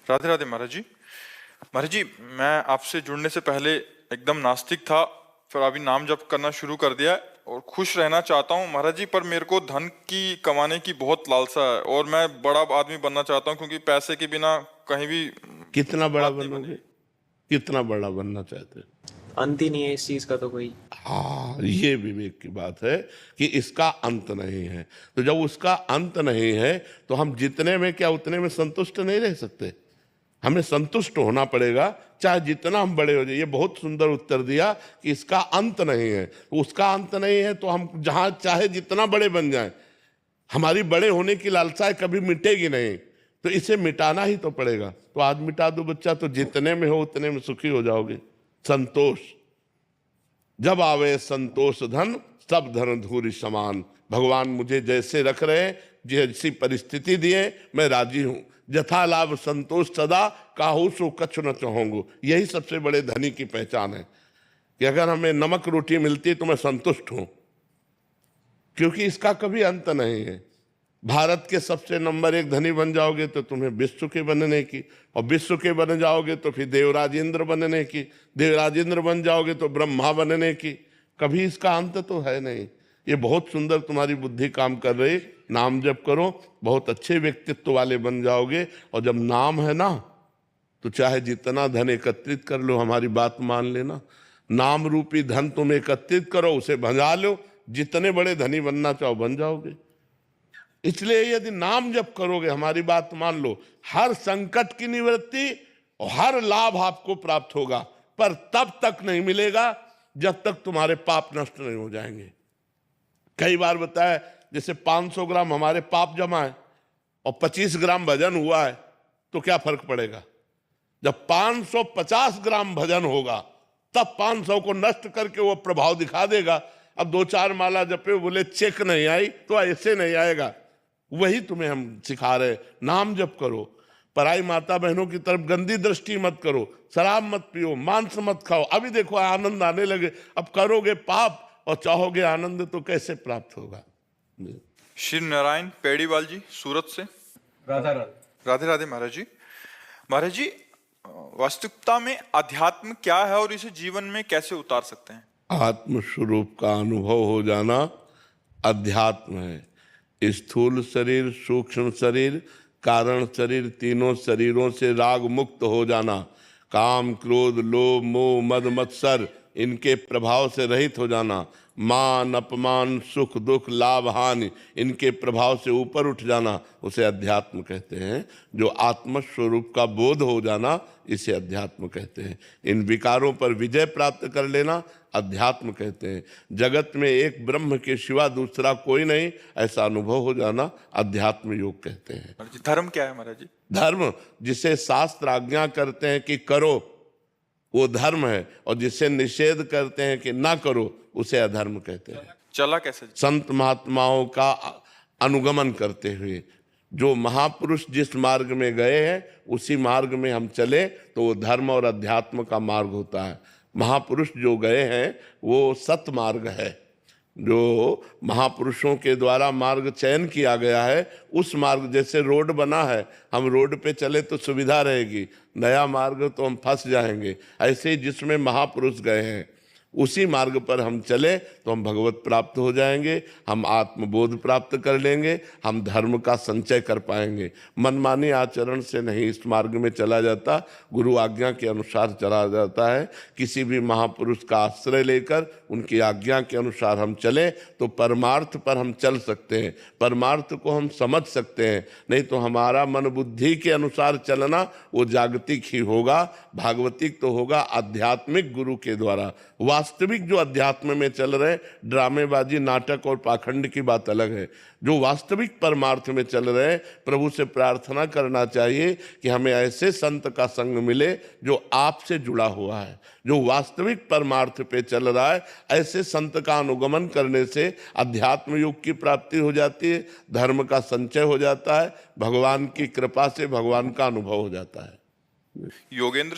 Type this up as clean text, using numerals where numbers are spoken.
राधे राधे महाराज जी। महाराज जी, मैं आपसे जुड़ने से पहले एकदम नास्तिक था, फिर अभी नाम जप करना शुरू कर दिया है और खुश रहना चाहता हूँ महाराज जी। पर मेरे को धन की कमाने की बहुत लालसा है और मैं बड़ा आदमी बनना चाहता हूँ, क्योंकि पैसे के बिना कहीं भी कितना बड़ा बात नहीं बनोगे? बनेगी। कितना बड़ा बनना चाहते हैं? अंत ही नहीं है इस चीज का तो कोई। हाँ, ये विवेक की बात है कि इसका अंत नहीं है। तो जब उसका अंत नहीं है तो हम जितने में क्या उतने में संतुष्ट नहीं रह सकते। हमें संतुष्ट होना पड़ेगा, चाहे जितना हम बड़े हो जाए। ये बहुत सुंदर उत्तर दिया कि इसका अंत नहीं है। तो उसका अंत नहीं है तो हम जहां चाहे जितना बड़े बन जाएं, हमारी बड़े होने की लालसाएं कभी मिटेगी नहीं। तो इसे मिटाना ही तो पड़ेगा। तो आज मिटा दो बच्चा, तो जितने में हो उतने में सुखी हो जाओगे। संतोष, जब आवे संतोष धन, सब धन धूरी समान। भगवान मुझे जैसे रख रहे, जैसी परिस्थिति दिए, मैं राजी हूं। जथा लाभ संतोष सदा, काहू सो कछु न चाहूंगू। यही सबसे बड़े धनी की पहचान है कि अगर हमें नमक रोटी मिलती तो मैं संतुष्ट हूं, क्योंकि इसका कभी अंत नहीं है। भारत के सबसे नंबर 1 धनी बन जाओगे तो तुम्हें विश्व के बनने की, और विश्व के बन जाओगे तो फिर देवराजेंद्र बनने की, देवराजेंद्र बन जाओगे तो ब्रह्मा बनने की। कभी इसका अंत तो है नहीं। ये बहुत सुंदर तुम्हारी बुद्धि काम कर रही। नाम जप करो, बहुत अच्छे व्यक्तित्व वाले बन जाओगे। और जब नाम है ना, तो चाहे जितना धन एकत्रित कर लो, हमारी बात मान लेना। नाम रूपी धन तुम एकत्रित करो, उसे भंजा लो, जितने बड़े धनी बनना चाहो बन जाओगे। इसलिए यदि नाम जप करोगे, हमारी बात मान लो, हर संकट की निवृत्ति और हर लाभ आपको प्राप्त होगा। पर तब तक नहीं मिलेगा जब तक तुम्हारे पाप नष्ट नहीं हो जाएंगे। कई बार बताया, जैसे 500 ग्राम हमारे पाप जमा है और 25 ग्राम भजन हुआ है, तो क्या फर्क पड़ेगा? जब 550 ग्राम भजन होगा तब 500 को नष्ट करके वो प्रभाव दिखा देगा। अब 2-4 माला जपे, बोले चेक नहीं आई, तो ऐसे नहीं आएगा। वही तुम्हें हम सिखा रहे। नाम जप करो, पराई माता बहनों की तरफ गंदी दृष्टि मत करो, शराब मत पियो, मांस मत खाओ। अभी देखो आनंद आने लगे। अब करोगे पाप और चाहोगे आनंद, तो कैसे प्राप्त होगा? श्री नारायण पेड़ीवाल जी, सूरत से। राधा राधा। राधे राधे महाराज जी। महाराज जी, वास्तविकता में अध्यात्म क्या है और इसे जीवन में कैसे उतार सकते हैं? आत्म स्वरूप का अनुभव हो जाना अध्यात्म है। स्थूल शरीर, सूक्ष्म शरीर, कारण शरीर, तीनों शरीरों से राग मुक्त हो जाना। काम, क्रोध, लोभ, मोह, मद, मत्सर, इनके प्रभाव से रहित हो जाना। मान, अपमान, सुख, दुख, लाभ, हानि, इनके प्रभाव से ऊपर उठ जाना, उसे अध्यात्म कहते हैं। जो आत्म स्वरूप का बोध हो जाना, इसे अध्यात्म कहते हैं। इन विकारों पर विजय प्राप्त कर लेना अध्यात्म कहते हैं। जगत में एक ब्रह्म के सिवा दूसरा कोई नहीं, ऐसा अनुभव हो जाना अध्यात्म योग कहते हैं। महाराज जी, धर्म क्या है महाराज जी? धर्म जिसे शास्त्र आज्ञा करते हैं कि करो, वो धर्म है। और जिसे निषेध करते हैं कि ना करो, उसे अधर्म कहते हैं। चला कैसे? संत महात्माओं का अनुगमन करते हुए, जो महापुरुष जिस मार्ग में गए हैं उसी मार्ग में हम चले, तो वो धर्म और अध्यात्म का मार्ग होता है। महापुरुष जो गए हैं वो सत मार्ग है। जो महापुरुषों के द्वारा मार्ग चयन किया गया है, उस मार्ग, जैसे रोड बना है, हम रोड पे चले तो सुविधा रहेगी, नया मार्ग तो हम फंस जाएंगे। ऐसे ही जिसमें महापुरुष गए हैं उसी मार्ग पर हम चले तो हम भगवत प्राप्त हो जाएंगे, हम आत्मबोध प्राप्त कर लेंगे, हम धर्म का संचय कर पाएंगे। मनमानी आचरण से नहीं इस मार्ग में चला जाता, गुरु आज्ञा के अनुसार चला जाता है। किसी भी महापुरुष का आश्रय लेकर उनकी आज्ञा के अनुसार हम चलें तो परमार्थ पर हम चल सकते हैं, परमार्थ को हम समझ सकते हैं। नहीं तो हमारा मन बुद्धि के अनुसार चलना वो जागतिक ही होगा, भागवतिक तो होगा आध्यात्मिक गुरु के द्वारा। वास्तविक जो अध्यात्म में चल रहे, ड्रामेबाजी, नाटक और पाखंड की बात अलग है। जो वास्तविक परमार्थ में चल रहे, प्रभु से प्रार्थना करना चाहिए कि हमें ऐसे संत का संग मिले जो आपसे जुड़ा हुआ है, जो वास्तविक परमार्थ पे चल रहा है। ऐसे संत का अनुगमन करने से अध्यात्म योग की प्राप्ति हो जाती है, धर्म का संचय हो जाता है, भगवान की कृपा से भगवान का अनुभव हो जाता है। योगेंद्र